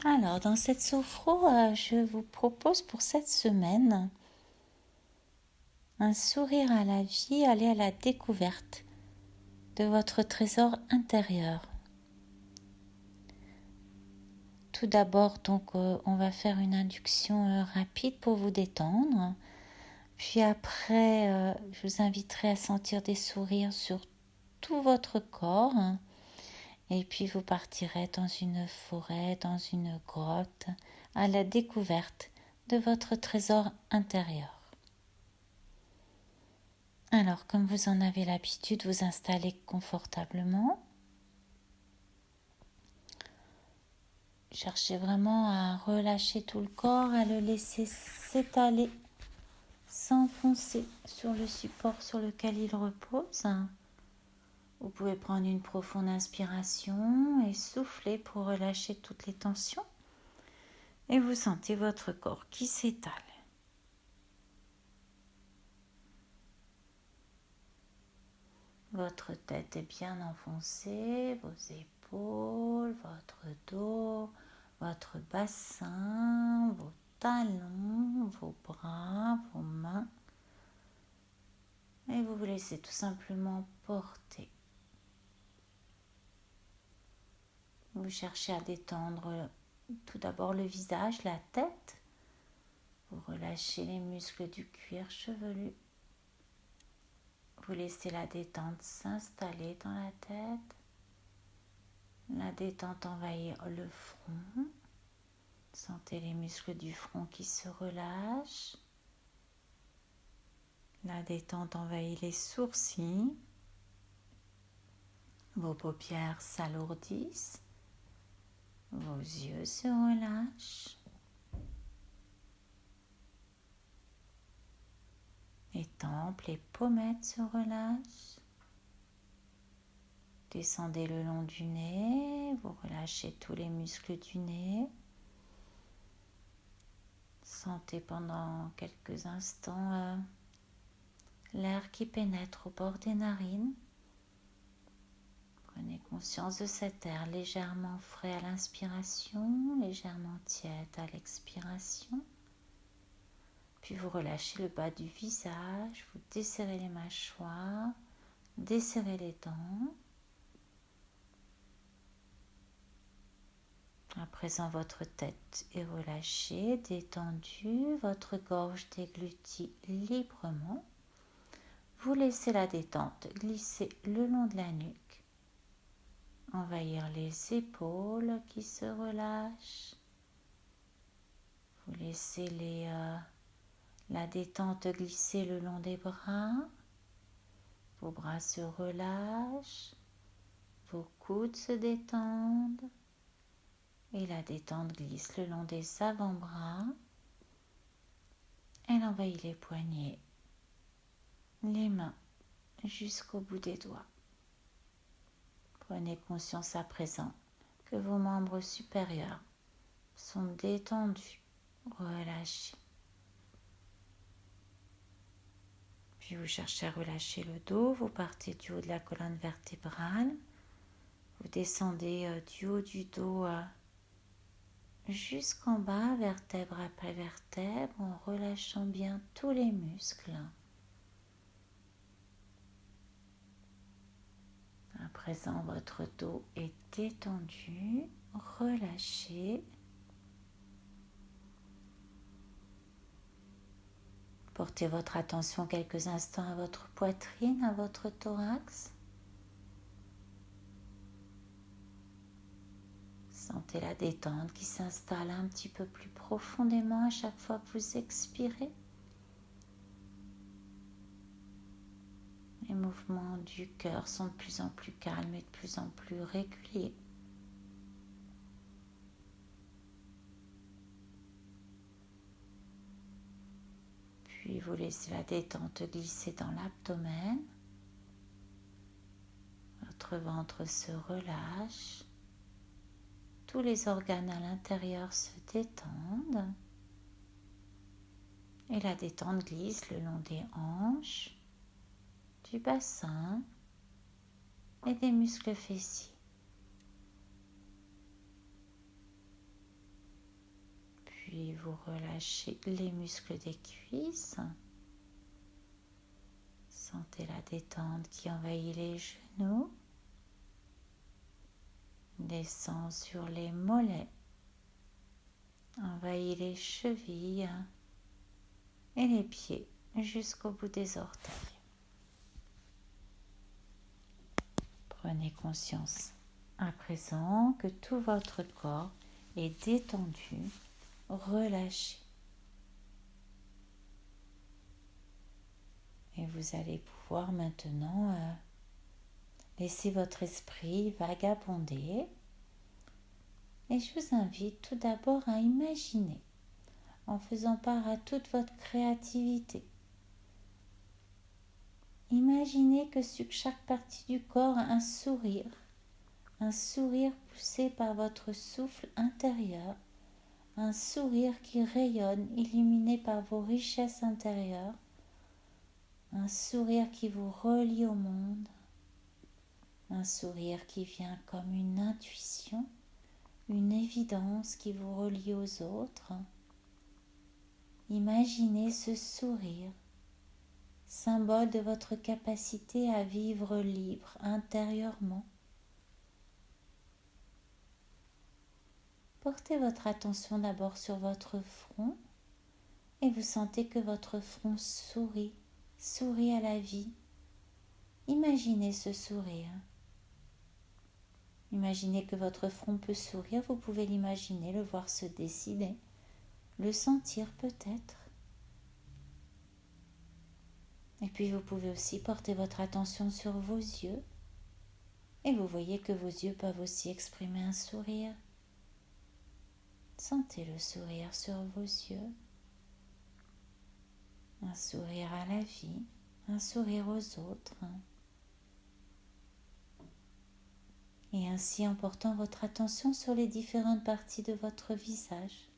Alors, dans cette sophro, je vous propose pour cette semaine un sourire à la vie, aller à la découverte de votre trésor intérieur. Tout d'abord, donc, on va faire une induction rapide pour vous détendre. Puis après, je vous inviterai à sentir des sourires sur tout votre corps. Et puis vous partirez dans une forêt, dans une grotte, à la découverte de votre trésor intérieur. Alors, comme vous en avez l'habitude, vous installez confortablement. Cherchez vraiment à relâcher tout le corps, à le laisser s'étaler, s'enfoncer sur le support sur lequel il repose. Vous pouvez prendre une profonde inspiration et souffler pour relâcher toutes les tensions. Et vous sentez votre corps qui s'étale. Votre tête est bien enfoncée, vos épaules, votre dos, votre bassin, vos talons, vos bras, vos mains. Et vous vous laissez tout simplement porter. Vous cherchez à détendre tout d'abord le visage, la tête. Vous relâchez les muscles du cuir chevelu. Vous laissez la détente s'installer dans la tête. La détente envahir le front. Sentez les muscles du front qui se relâchent. La détente envahit les sourcils. Vos paupières s'alourdissent. Vos yeux se relâchent. Les tempes, les pommettes se relâchent. Descendez le long du nez. Vous relâchez tous les muscles du nez. Sentez pendant quelques instants l'air qui pénètre au bord des narines. Prenez conscience de cet air légèrement frais à l'inspiration, légèrement tiède à l'expiration. Puis vous relâchez le bas du visage, vous desserrez les mâchoires, desserrez les dents. À présent, votre tête est relâchée, détendue, votre gorge déglutit librement. Vous laissez la détente glisser le long de la nuque, envahir les épaules qui se relâchent. Vous laissez la détente glisser le long des bras. Vos bras se relâchent, vos coudes se détendent et la détente glisse le long des avant-bras. Elle envahit les poignets, les mains jusqu'au bout des doigts. Prenez conscience à présent que vos membres supérieurs sont détendus, relâchés. Puis vous cherchez à relâcher le dos, vous partez du haut de la colonne vertébrale, vous descendez du haut du dos jusqu'en bas, vertèbre après vertèbre, en relâchant bien tous les muscles. À présent, votre dos est détendu, relâché. Portez votre attention quelques instants à votre poitrine, à votre thorax. Sentez la détente qui s'installe un petit peu plus profondément à chaque fois que vous expirez. Les mouvements du cœur sont de plus en plus calmes et de plus en plus réguliers. Puis vous laissez la détente glisser dans l'abdomen. Votre ventre se relâche. Tous les organes à l'intérieur se détendent. Et la détente glisse le long des hanches, du bassin et des muscles fessiers. Puis vous relâchez les muscles des cuisses. Sentez la détente qui envahit les genoux. Descend sur les mollets. Envahit les chevilles et les pieds jusqu'au bout des orteils. Prenez conscience à présent que tout votre corps est détendu, relâché. Et vous allez pouvoir maintenant laisser votre esprit vagabonder. Et je vous invite tout d'abord à imaginer, en faisant part à toute votre créativité. Imaginez que sur chaque partie du corps a un sourire poussé par votre souffle intérieur, un sourire qui rayonne, illuminé par vos richesses intérieures, un sourire qui vous relie au monde, un sourire qui vient comme une intuition, une évidence qui vous relie aux autres. Imaginez ce sourire, symbole de votre capacité à vivre libre intérieurement. Portez votre attention d'abord sur votre front et vous sentez que votre front sourit à la vie. Imaginez ce sourire. Imaginez que votre front peut sourire, vous pouvez l'imaginer, le voir se dessiner, le sentir peut-être. Et puis vous pouvez aussi porter votre attention sur vos yeux et vous voyez que vos yeux peuvent aussi exprimer un sourire. Sentez le sourire sur vos yeux, un sourire à la vie, un sourire aux autres. Et ainsi en portant votre attention sur les différentes parties de votre visage,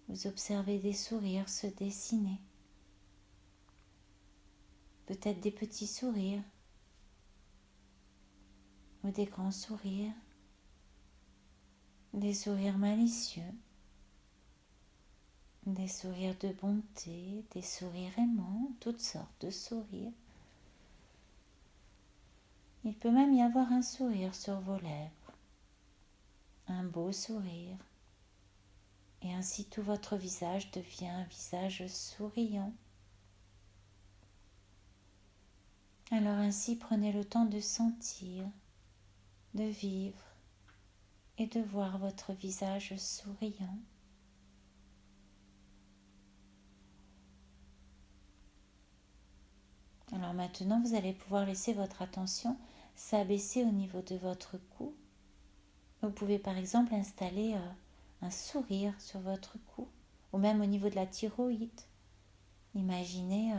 vous observez des sourires se dessiner. Peut-être des petits sourires ou des grands sourires, des sourires malicieux, des sourires de bonté, des sourires aimants, toutes sortes de sourires. Il peut même y avoir un sourire sur vos lèvres, un beau sourire, et ainsi tout votre visage devient un visage souriant. Alors ainsi prenez le temps de sentir, de vivre et de voir votre visage souriant. Alors maintenant, vous allez pouvoir laisser votre attention s'abaisser au niveau de votre cou. Vous pouvez par exemple installer un sourire sur votre cou ou même au niveau de la thyroïde. Imaginez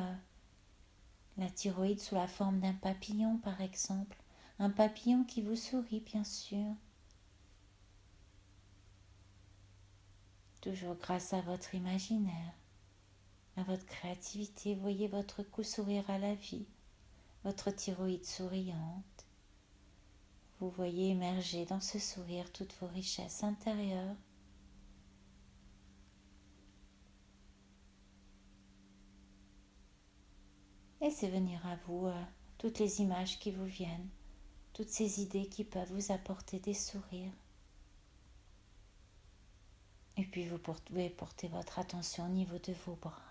la thyroïde sous la forme d'un papillon par exemple. Un papillon qui vous sourit bien sûr. Toujours grâce à votre imaginaire, à votre créativité, voyez votre cou sourire à la vie, votre thyroïde souriante. Vous voyez émerger dans ce sourire toutes vos richesses intérieures. Laissez venir à vous toutes les images qui vous viennent, toutes ces idées qui peuvent vous apporter des sourires. Et puis vous pouvez porter votre attention au niveau de vos bras.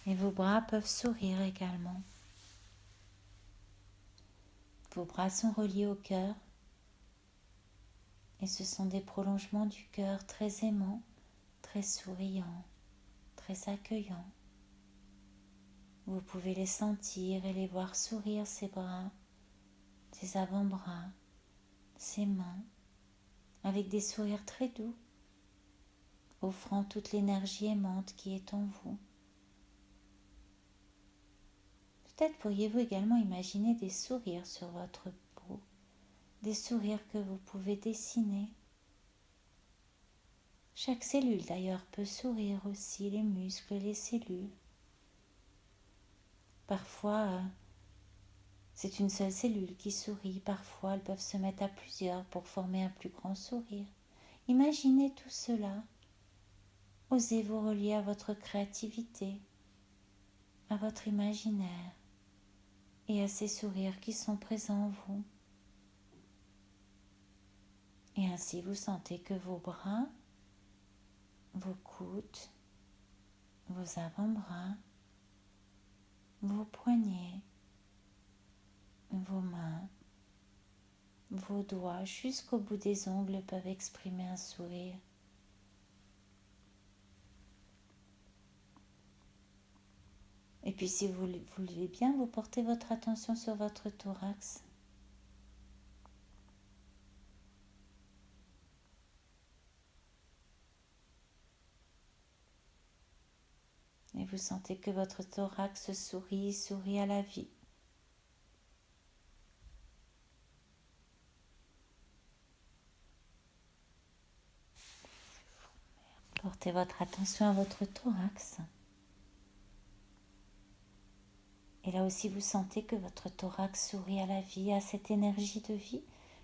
Et vos bras peuvent sourire également. Vos bras sont reliés au cœur. Et ce sont des prolongements du cœur très aimants, très souriants, très accueillants. Vous pouvez les sentir et les voir sourire, ces bras, ces avant-bras, ces mains, avec des sourires très doux, offrant toute l'énergie aimante qui est en vous. Peut-être pourriez-vous également imaginer des sourires sur votre peau, des sourires que vous pouvez dessiner. Chaque cellule d'ailleurs peut sourire aussi, les muscles, les cellules. Parfois, c'est une seule cellule qui sourit. Parfois, elles peuvent se mettre à plusieurs pour former un plus grand sourire. Imaginez tout cela. Osez vous relier à votre créativité, à votre imaginaire et à ces sourires qui sont présents en vous. Et ainsi vous sentez que vos bras, vos coudes, vos avant-bras, vos poignets, vos mains, vos doigts jusqu'au bout des ongles peuvent exprimer un sourire. Et puis si vous voulez bien, vous portez votre attention sur votre thorax. Et vous sentez que votre thorax sourit à la vie. Portez votre attention à votre thorax. Et là aussi, vous sentez que votre thorax sourit à la vie, à cette énergie de vie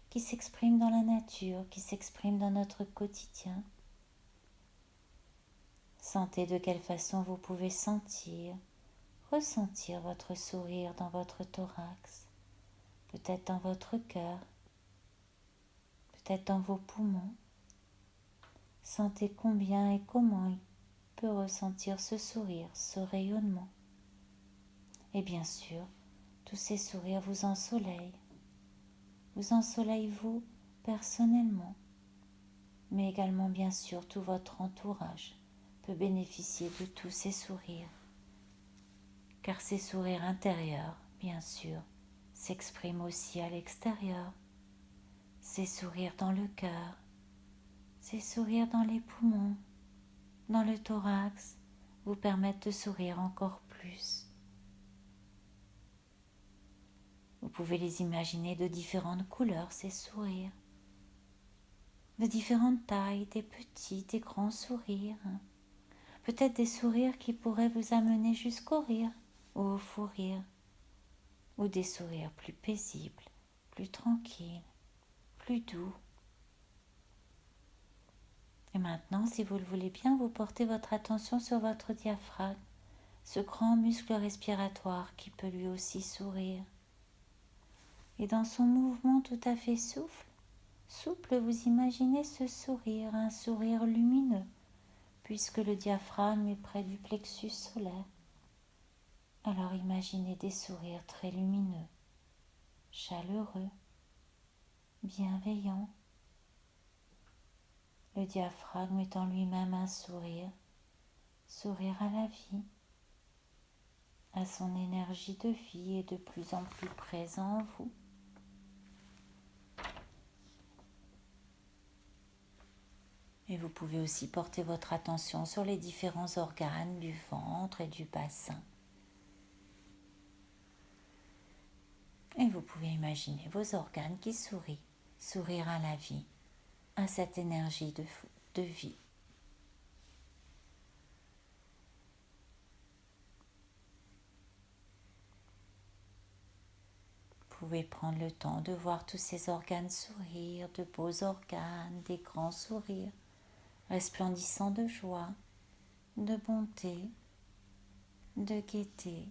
qui s'exprime dans la nature, qui s'exprime dans notre quotidien. Sentez de quelle façon vous pouvez ressentir votre sourire dans votre thorax, peut-être dans votre cœur, peut-être dans vos poumons. Sentez combien et comment il peut ressentir ce sourire, ce rayonnement. Et bien sûr, tous ces sourires vous ensoleillent vous personnellement, mais également bien sûr tout votre entourage peut bénéficier de tous ces sourires, car ces sourires intérieurs, bien sûr, s'expriment aussi à l'extérieur, ces sourires dans le cœur, ces sourires dans les poumons, dans le thorax, vous permettent de sourire encore plus. Vous pouvez les imaginer de différentes couleurs, ces sourires, de différentes tailles, des petits, des grands sourires, peut-être des sourires qui pourraient vous amener jusqu'au rire ou au fou rire, ou des sourires plus paisibles, plus tranquilles, plus doux. Et maintenant, si vous le voulez bien, vous portez votre attention sur votre diaphragme, ce grand muscle respiratoire qui peut lui aussi sourire. Et dans son mouvement tout à fait souple, vous imaginez ce sourire, un sourire lumineux, puisque le diaphragme est près du plexus solaire. Alors imaginez des sourires très lumineux, chaleureux, bienveillants. Le diaphragme est en lui-même un sourire à la vie, à son énergie de vie et de plus en plus présent en vous. Et vous pouvez aussi porter votre attention sur les différents organes du ventre et du bassin. Et vous pouvez imaginer vos organes qui sourire à la vie, à cette énergie de vie. Vous pouvez prendre le temps de voir tous ces organes sourire, de beaux organes, des grands sourires, resplendissants de joie, de bonté, de gaieté.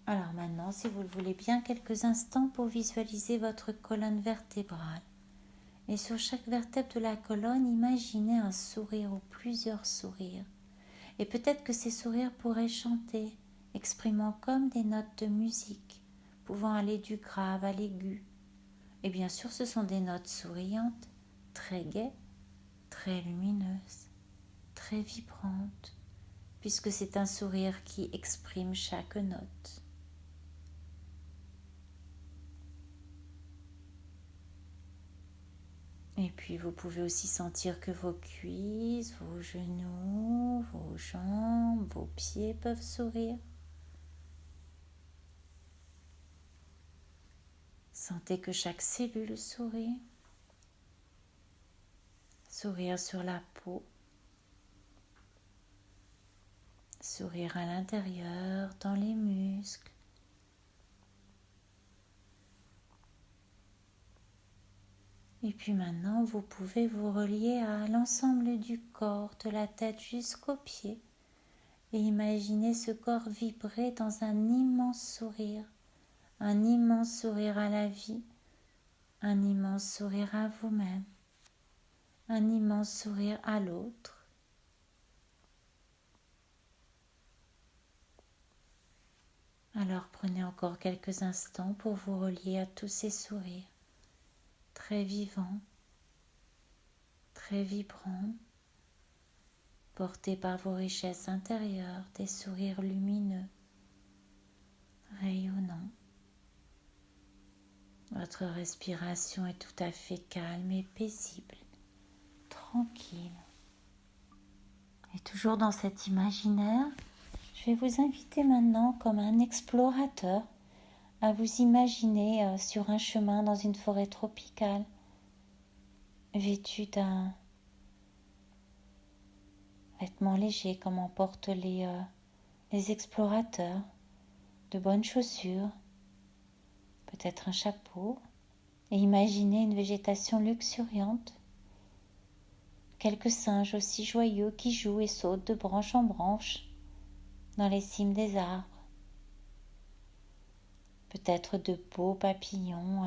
Alors maintenant, si vous le voulez bien, quelques instants pour visualiser votre colonne vertébrale. Et sur chaque vertèbre de la colonne, imaginez un sourire ou plusieurs sourires. Et peut-être que ces sourires pourraient chanter, exprimant comme des notes de musique, pouvant aller du grave à l'aigu. Et bien sûr, ce sont des notes souriantes, très gaies, très lumineuses, très vibrantes, puisque c'est un sourire qui exprime chaque note. Et puis vous pouvez aussi sentir que vos cuisses, vos genoux, vos jambes, vos pieds peuvent sourire. Sentez que chaque cellule sourit. Sourire sur la peau. Sourire à l'intérieur, dans les muscles. Et puis maintenant, vous pouvez vous relier à l'ensemble du corps, de la tête jusqu'aux pieds, et imaginer ce corps vibrer dans un immense sourire à la vie, un immense sourire à vous-même, un immense sourire à l'autre. Alors prenez encore quelques instants pour vous relier à tous ces sourires, très vivants, très vibrants, portés par vos richesses intérieures, des sourires lumineux, rayonnants. Votre respiration est tout à fait calme et paisible, tranquille. Et toujours dans cet imaginaire, je vais vous inviter maintenant comme un explorateur à vous imaginer sur un chemin dans une forêt tropicale, vêtu d'un vêtement léger comme en portent les explorateurs, de bonnes chaussures, peut-être un chapeau, et imaginez une végétation luxuriante, quelques singes aussi joyeux qui jouent et sautent de branche en branche dans les cimes des arbres, peut-être de beaux papillons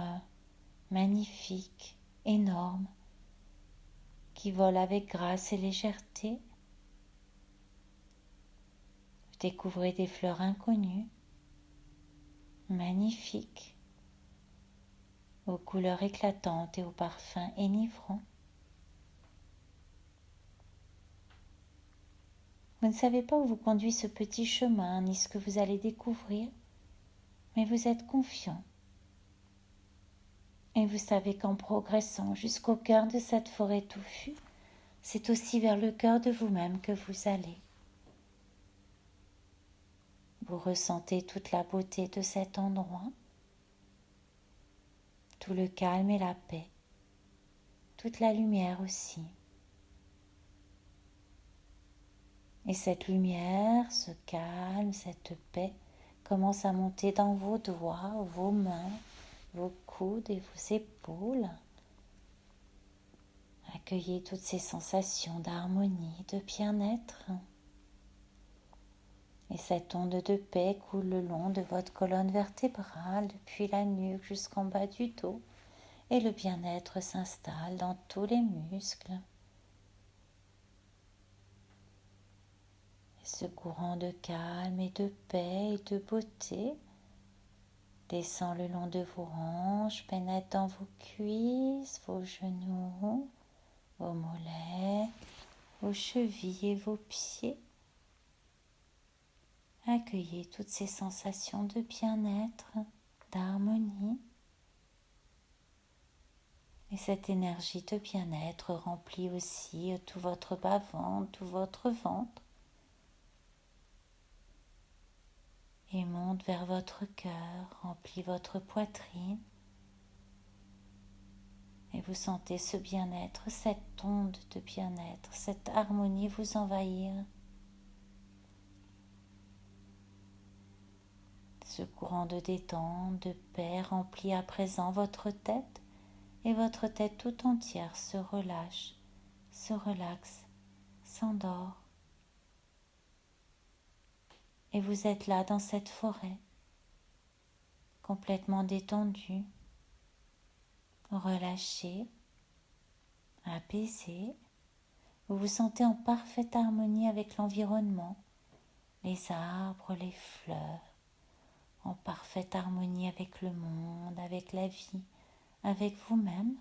magnifiques, énormes, qui volent avec grâce et légèreté. Vous découvrez des fleurs inconnues, magnifiques, aux couleurs éclatantes et aux parfums enivrants. Vous ne savez pas où vous conduit ce petit chemin, ni ce que vous allez découvrir, mais vous êtes confiant. Et vous savez qu'en progressant jusqu'au cœur de cette forêt touffue, c'est aussi vers le cœur de vous-même que vous allez. Vous ressentez toute la beauté de cet endroit, tout le calme et la paix, toute la lumière aussi. Et cette lumière, ce calme, cette paix commence à monter dans vos doigts, vos mains, vos coudes et vos épaules. Accueillez toutes ces sensations d'harmonie, de bien-être. Et cette onde de paix coule le long de votre colonne vertébrale, depuis la nuque jusqu'en bas du dos. Et le bien-être s'installe dans tous les muscles. Et ce courant de calme et de paix et de beauté descend le long de vos hanches, pénètre dans vos cuisses, vos genoux, vos mollets, vos chevilles et vos pieds. Accueillez toutes ces sensations de bien-être, d'harmonie. Et cette énergie de bien-être remplit aussi tout votre bas-ventre, tout votre ventre. Et monte vers votre cœur, remplit votre poitrine. Et vous sentez ce bien-être, cette onde de bien-être, cette harmonie vous envahir. Ce courant de détente, de paix remplit à présent votre tête. Et votre tête tout entière se relâche, se relaxe, s'endort. Et vous êtes là dans cette forêt, complètement détendu, relâché, apaisé. Vous vous sentez en parfaite harmonie avec l'environnement, les arbres, les fleurs, en parfaite harmonie avec le monde, avec la vie, avec vous-même.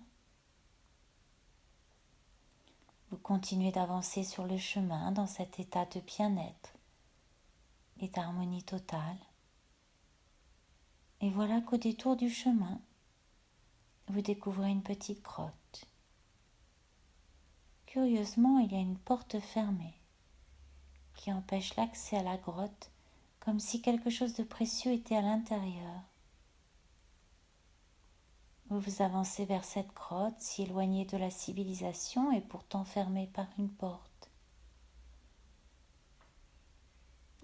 Vous continuez d'avancer sur le chemin dans cet état de bien-être et d'harmonie totale. Et voilà qu'au détour du chemin, vous découvrez une petite grotte. Curieusement, il y a une porte fermée qui empêche l'accès à la grotte, comme si quelque chose de précieux était à l'intérieur. Vous vous avancez vers cette grotte, si éloignée de la civilisation et pourtant fermée par une porte.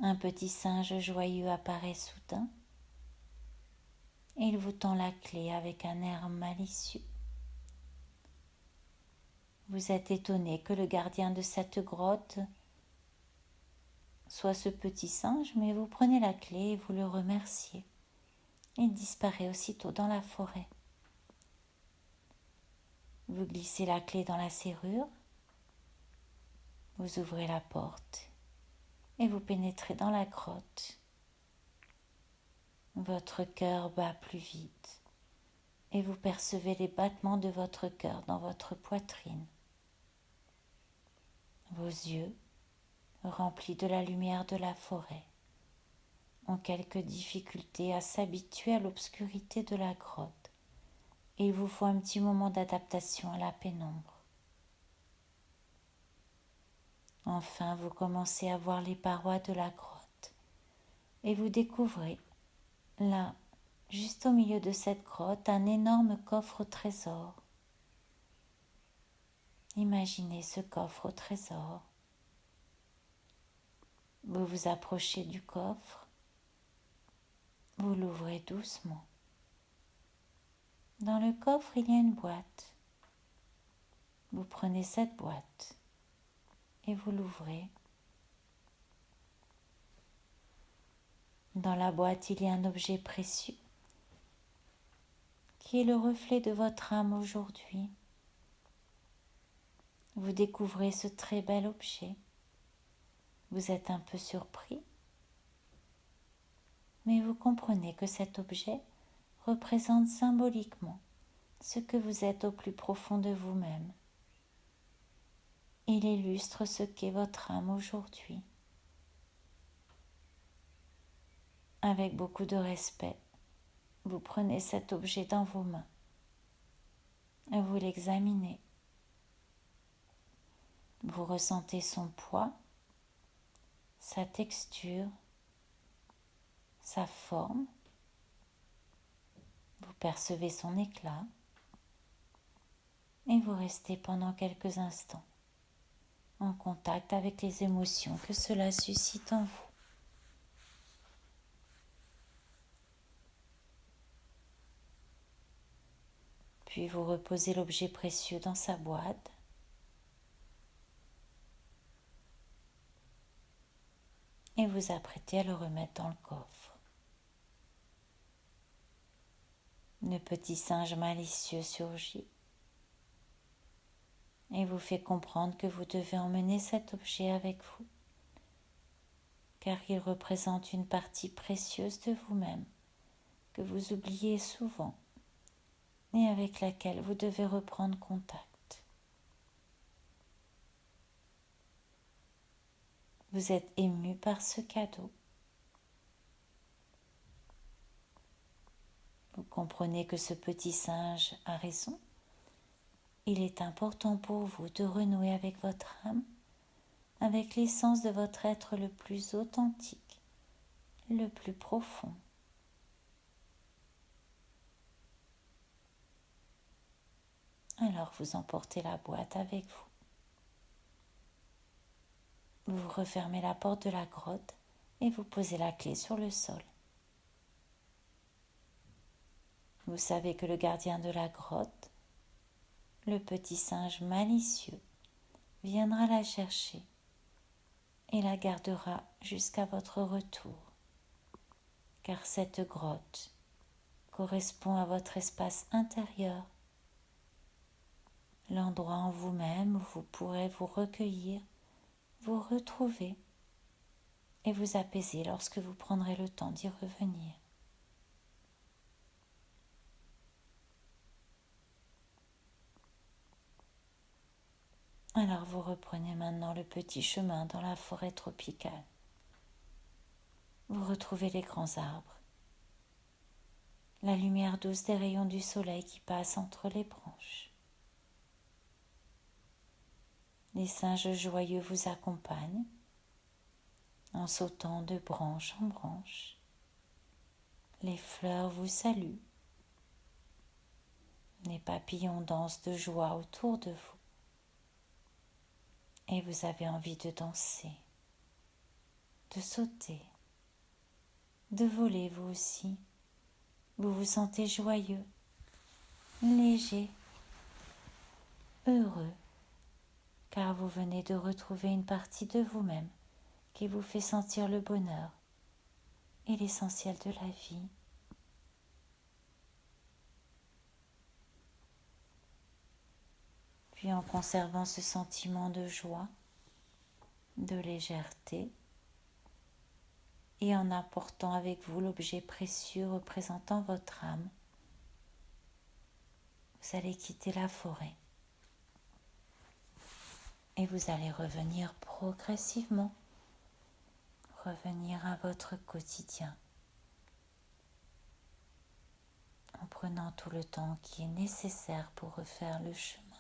Un petit singe joyeux apparaît soudain et il vous tend la clé avec un air malicieux. Vous êtes étonné que le gardien de cette grotte soit ce petit singe, mais vous prenez la clé et vous le remerciez. Il disparaît aussitôt dans la forêt. Vous glissez la clé dans la serrure, vous ouvrez la porte et vous pénétrez dans la grotte. Votre cœur bat plus vite et vous percevez les battements de votre cœur dans votre poitrine. Vos yeux, remplis de la lumière de la forêt, ont quelques difficultés à s'habituer à l'obscurité de la grotte et il vous faut un petit moment d'adaptation à la pénombre. Enfin, vous commencez à voir les parois de la grotte et vous découvrez, là, juste au milieu de cette grotte, un énorme coffre au trésor. Imaginez ce coffre au trésor. Vous vous approchez du coffre, vous l'ouvrez doucement. Dans le coffre, il y a une boîte. Vous prenez cette boîte et vous l'ouvrez. Dans la boîte, il y a un objet précieux qui est le reflet de votre âme aujourd'hui. Vous découvrez ce très bel objet. Vous êtes un peu surpris, mais vous comprenez que cet objet représente symboliquement ce que vous êtes au plus profond de vous-même. Il illustre ce qu'est votre âme aujourd'hui. Avec beaucoup de respect, vous prenez cet objet dans vos mains et vous l'examinez. Vous ressentez son poids, sa texture, sa forme. Vous percevez son éclat et vous restez pendant quelques instants en contact avec les émotions que cela suscite en vous. Puis vous reposez l'objet précieux dans sa boîte. Et vous apprêtez à le remettre dans le coffre. Le petit singe malicieux surgit et vous fait comprendre que vous devez emmener cet objet avec vous, car il représente une partie précieuse de vous-même que vous oubliez souvent et avec laquelle vous devez reprendre contact. Vous êtes ému par ce cadeau. Vous comprenez que ce petit singe a raison. Il est important pour vous de renouer avec votre âme, avec l'essence de votre être le plus authentique, le plus profond. Alors vous emportez la boîte avec vous. Vous refermez la porte de la grotte et vous posez la clé sur le sol. Vous savez que le gardien de la grotte, le petit singe malicieux, viendra la chercher et la gardera jusqu'à votre retour, car cette grotte correspond à votre espace intérieur, l'endroit en vous-même où vous pourrez vous recueillir, vous retrouver et vous apaiser lorsque vous prendrez le temps d'y revenir. Alors vous reprenez maintenant le petit chemin dans la forêt tropicale. Vous retrouvez les grands arbres, la lumière douce des rayons du soleil qui passent entre les branches. Les singes joyeux vous accompagnent en sautant de branche en branche. Les fleurs vous saluent. Les papillons dansent de joie autour de vous. Et vous avez envie de danser, de sauter, de voler vous aussi. Vous vous sentez joyeux, léger, heureux car vous venez de retrouver une partie de vous-même qui vous fait sentir le bonheur et l'essentiel de la vie. Puis en conservant ce sentiment de joie, de légèreté, et en apportant avec vous l'objet précieux représentant votre âme, vous allez quitter la forêt et vous allez revenir progressivement, revenir à votre quotidien en prenant tout le temps qui est nécessaire pour refaire le chemin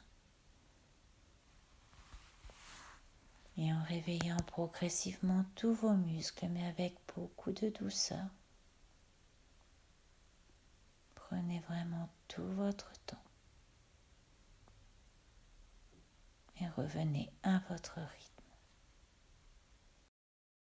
et en réveillant progressivement tous vos muscles, mais avec beaucoup de douceur. Prenez vraiment tout votre temps et revenez à votre rythme.